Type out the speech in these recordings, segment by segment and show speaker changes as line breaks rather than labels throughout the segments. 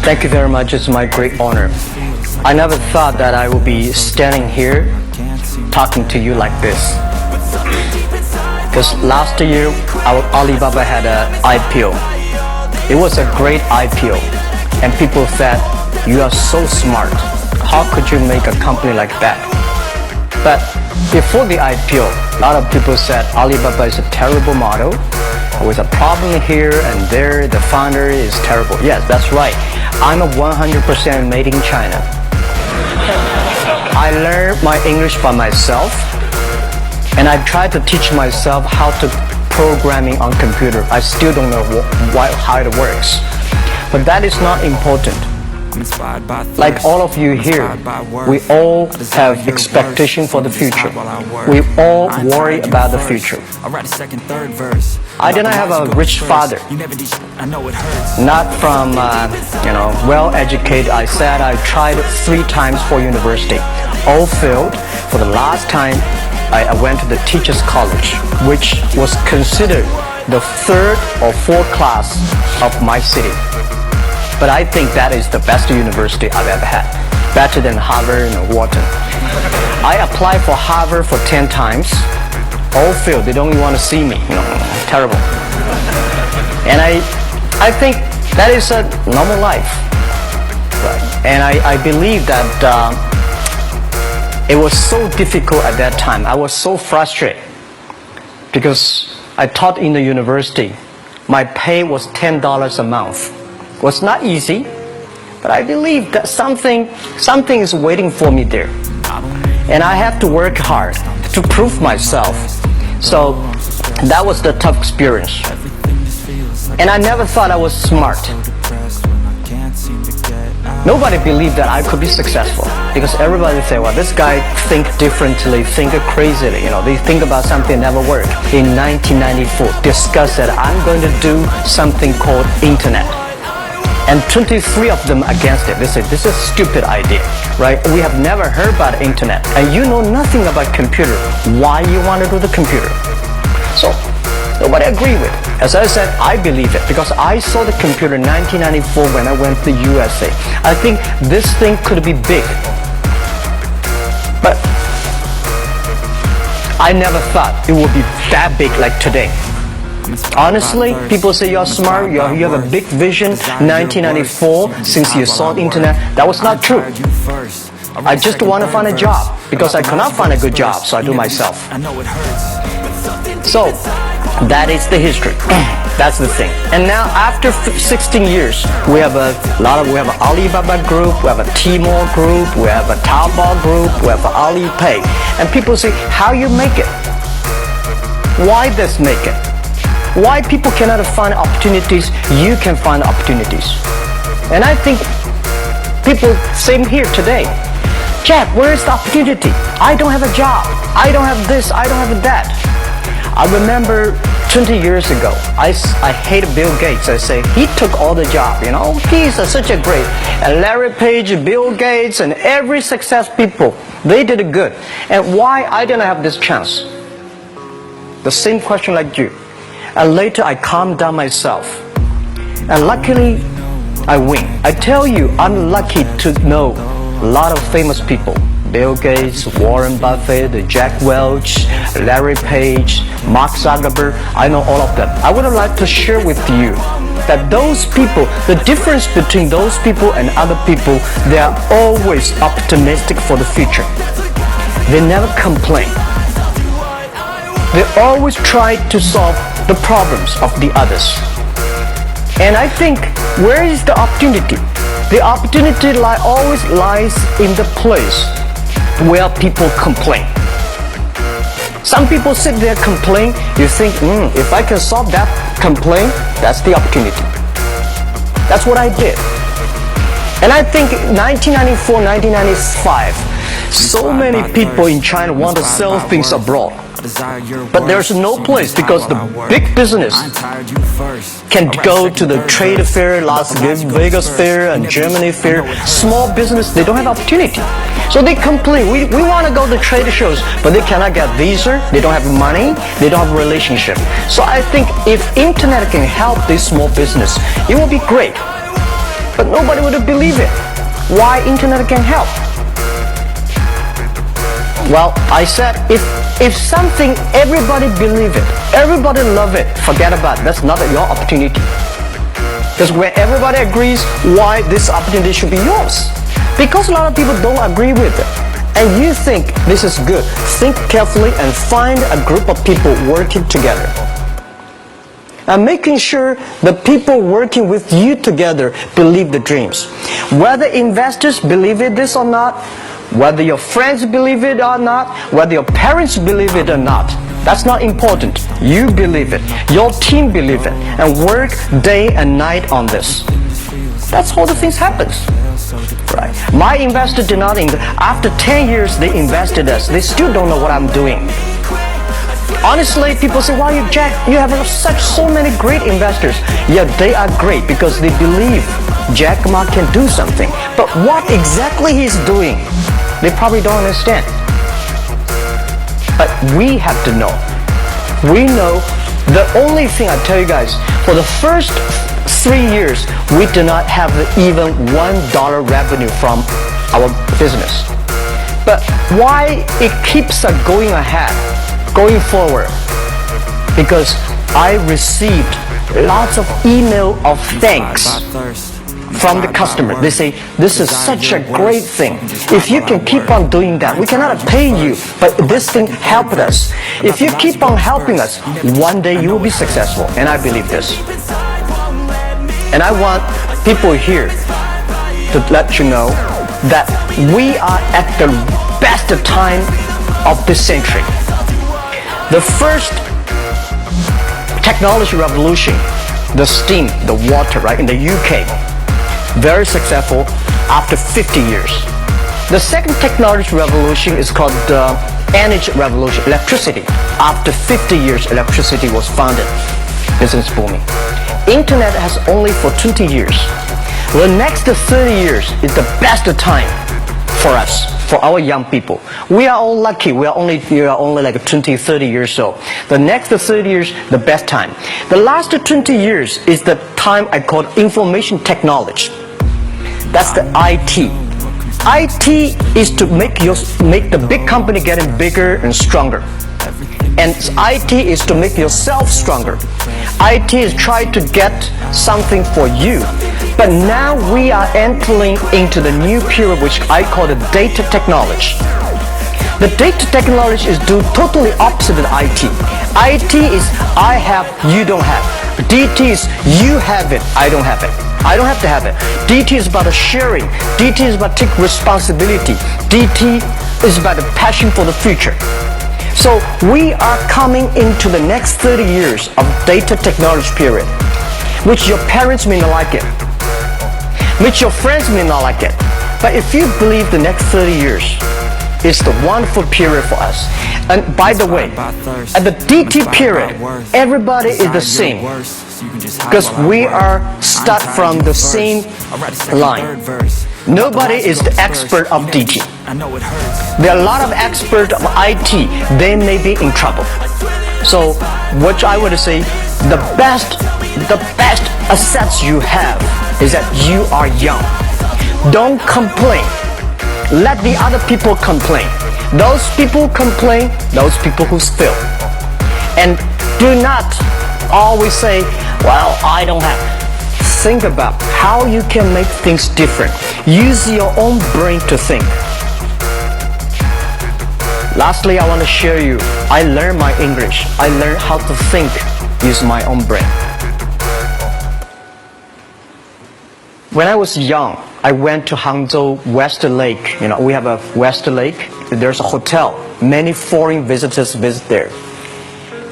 Thank you very much. It's my great honor. I never thought that I would be standing here talking to you like this. Because last year, Alibaba had an IPO. It was a great IPO. And people said, you are so smart. How could you make a company like that? But before the IPO, a lot of people said Alibaba is a terrible model. With a problem here and there, the founder is terrible. Yes, that's right. I'm a 100% made in China. I learned my English by myself, and I tried to teach myself how to programming on computer. I still don't know how it works, but that is not important. Like all of you here, we all have expectation for the future. We all worry about the future. I didn't have a rich father, not from well-educated. I said I tried 3 times for university, all failed. For the last time, I went to the teachers college, which was considered the 3rd or 4th class of my city. But I think that is the best university I've ever had, better than Harvard and Wharton. I applied for Harvard for 10 times, all failed. They don't even want to see me, terrible. And I think that is a normal life. Right. And I believe that it was so difficult at that time. I was so frustrated because I taught in the university. My pay was $10 a month. It was not easy, but I believe that something is waiting for me there. And I have to work hard to prove myself. So that was the tough experience. And I never thought I was smart. Nobody believed that I could be successful, because everybody say, well, this guy think differently, think crazily, they think about something never work. In 1994, discussed that I'm going to do something called internet. And 23 of them against it. They said, this is a stupid idea, right? We have never heard about internet, and you know nothing about computer. Why you want to do the computer? So nobody agreed with it. As I said, I believe it because I saw the computer in 1994 when I went to the USA. I think this thing could be big. But I never thought it would be that big like today. Honestly, people say you're smart, you have a big vision. 1994, since you saw the internet, that was not true. I just want to find a job because I could not find a good job, so I do myself. So that is the history. That's the thing. And now after 16 years, we have we have an Alibaba Group, we have a Tmall Group, we have a Taobao Group, we have an Alipay. And people say, how you make it? Why this make it? Why people cannot find opportunities, you can find opportunities. And I think people, same here today. Jack, where is the opportunity? I don't have a job. I don't have this, I don't have that. I remember 20 years ago, I hated Bill Gates. I say, he took all the job, He's such a great. And Larry Page, Bill Gates, and every success people, they did it good. And why I didn't have this chance? The same question like you. And later I calmed down myself. And luckily, I win. I tell you, I'm lucky to know a lot of famous people. Bill Gates, Warren Buffett, Jack Welch, Larry Page, Mark Zuckerberg. I know all of them. I would like to share with you that those people, the difference between those people and other people, they are always optimistic for the future. They never complain. They always try to solve the problems of the others. And I think, where is the opportunity? The opportunity always lies in the place where people complain. Some people sit there complain, you think, if I can solve that complaint, that's the opportunity. That's what I did. And I think 1994, 1995, so many people in China want to sell things abroad. But there's no place because the big business can go to the trade fair, Las Vegas fair and Germany fair. Small business, they don't have opportunity. So they complain, we want to go to trade shows, but they cannot get visa, they don't have money, they don't have a relationship. So I think if internet can help this small business, it will be great. but nobody would believe it. Why internet can help? Well, I said if something everybody believe it, everybody love it, forget about it. That's not your opportunity. Because when everybody agrees, why this opportunity should be yours? Because a lot of people don't agree with it, and you think this is good, think carefully and find a group of people working together. And making sure the people working with you together believe the dreams. Whether investors believe it this or not, whether your friends believe it or not, whether your parents believe it or not, that's not important. You believe it, your team believe it, and work day and night on this. That's how the things happens. Right. My investor did not invest. After 10 years they invested us. They still don't know what I'm doing. Honestly, people say, "Why Jack, you have so many great investors." Yeah, they are great because they believe Jack Ma can do something. But what exactly he's doing, they probably don't understand. But we have to know. We know the only thing I tell you guys, for the first 3 years, we do not have even $1 revenue from our business. But why it keeps us going ahead, going forward? Because I received lots of email of thanks from the customer. They say, "This is such a great thing. If you can keep on doing that, we cannot pay you, but this thing helped us. If you keep on helping us, one day you will be successful." And I believe this. And I want people here to let you know that we are at the best time of this century. The first technology revolution, the steam, the water, right, in the UK, very successful after 50 years. The second technology revolution is called the energy revolution, electricity. After 50 years, electricity was founded. Business booming. Internet has only for 20 years. The next 30 years is the best time for us, for our young people. We are all lucky. We are only like 20, 30 years old. The next 30 years, the best time. The last 20 years is the time I call information technology. That's the IT. IT is to make the big company getting bigger and stronger. And IT is to make yourself stronger. IT is trying to get something for you. But now we are entering into the new period, which I call the data technology. The data technology is do totally opposite of IT. IT is I have, you don't have. DT is you have it, I don't have it. I don't have to have it. DT is about sharing. DT is about take responsibility. DT is about the passion for the future. So we are coming into the next 30 years of data technology period, which your parents may not like it, which your friends may not like it. But if you believe the next 30 years is the wonderful period for us. And by the way, at the DT period, everybody is the same because we are start from the same line. Nobody is the expert of DT. There are a lot of experts of IT. They may be in trouble. So what I would say, the best assets you have is that you are young. Don't complain. Let the other people complain. Those people complain, those people who steal. And do not always say, "Well, I don't have." Think about how you can make things different. Use your own brain to think. Lastly, I want to share you, I learned my English. I learned how to think, use my own brain. When I was young, I went to Hangzhou West Lake. You know, we have a West Lake. There's a hotel. Many foreign visitors visit there.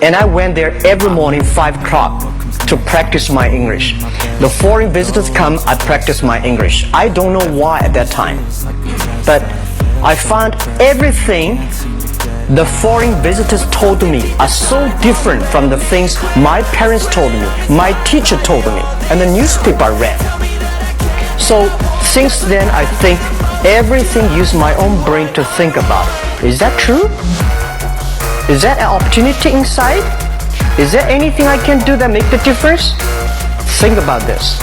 And I went there every morning, 5 o'clock, to practice my English. The foreign visitors come, I practice my English. I don't know why at that time. But I found everything the foreign visitors told me are so different from the things my parents told me, my teacher told me, and the newspaper I read. So since then, I think everything use my own brain to think about. Is that true? Is that an opportunity inside? Is there anything I can do that make the difference? Think about this.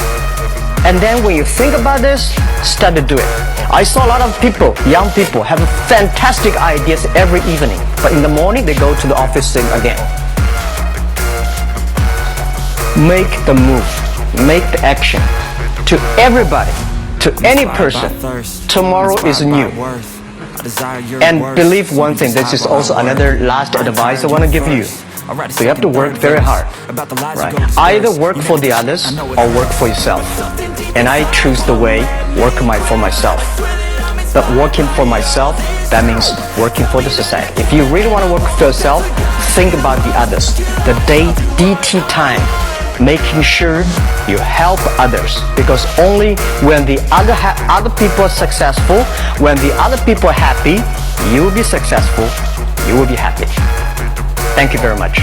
And then when you think about this, start to do it. I saw a lot of people, young people, have fantastic ideas every evening, but in the morning they go to the office again. Make the move, make the action. To everybody, to any person, tomorrow is new. And believe one thing, this is also another last advice I want to give you. So you have to work very hard, right? Either work for the others or work for yourself. And I choose the way work for myself. But working for myself, that means working for the society. If you really want to work for yourself, think about the others. The DT time, making sure you help others, because only when the other people are successful, when the other people are happy, you will be successful, you will be happy. Thank you very much.